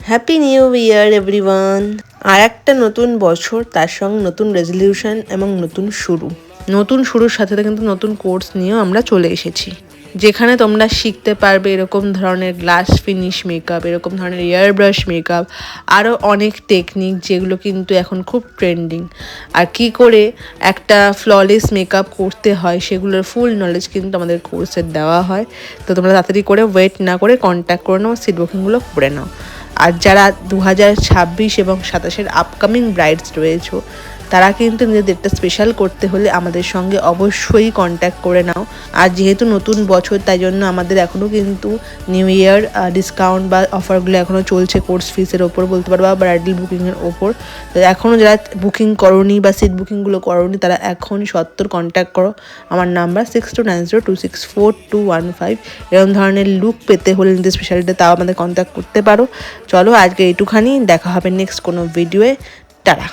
Happy new year everyone. আর একটা নতুন বছর, তার সঙ্গে নতুন রেজলিউশন এবং নতুন শুরুর সাথে কিন্তু নতুন কোর্স নিয়েও আমরা চলে এসেছি, যেখানে তোমরা শিখতে পারবে এরকম ধরনের গ্লাস ফিনিশ মেকআপ, এরকম ধরনের এয়ার ব্রাশ মেকআপ, আরও অনেক টেকনিক যেগুলো কিন্তু এখন খুব ট্রেন্ডিং। আর কি করে একটা ফ্ললেস মেকআপ করতে হয় সেগুলোর ফুল নলেজ কিন্তু আমাদের কোর্সে দেওয়া হয়। তো তোমরা তাড়াতাড়ি করে ওয়েট না করে কন্ট্যাক্ট করে নাও, সিট বুকিংগুলো করে নাও। আর যারা 2026 এবং 27-এর আপকামিং ব্রাইডস রয়েছো, তারা কিন্তু নিজেদের ডেটটা স্পেশাল করতে হলে আমাদের সঙ্গে অবশ্যই কন্ট্যাক্ট করে নাও। আর যেহেতু নতুন বছর, তাই জন্য আমাদের এখনও কিন্তু নিউ ইয়ার ডিসকাউন্ট বা অফারগুলো এখনও চলছে কোর্স ফিসের ওপর বলতে পারো, বা ব্রাইডাল বুকিংয়ের ওপর। তো এখনও যারা বুকিং করোনি বা সিট বুকিংগুলো করোনি, তারা এখন কন্ট্যাক্ট করো। আমার নাম্বার 6290264215। এরকম ধরনের লুক পেতে হলে নিজেদের স্পেশালিটি, তাও আমাদের কন্ট্যাক্ট করতে পারো। চলো আজকে এইটুখানি, দেখা হবে নেক্সট কোনো ভিডিওয়ে। টাটা।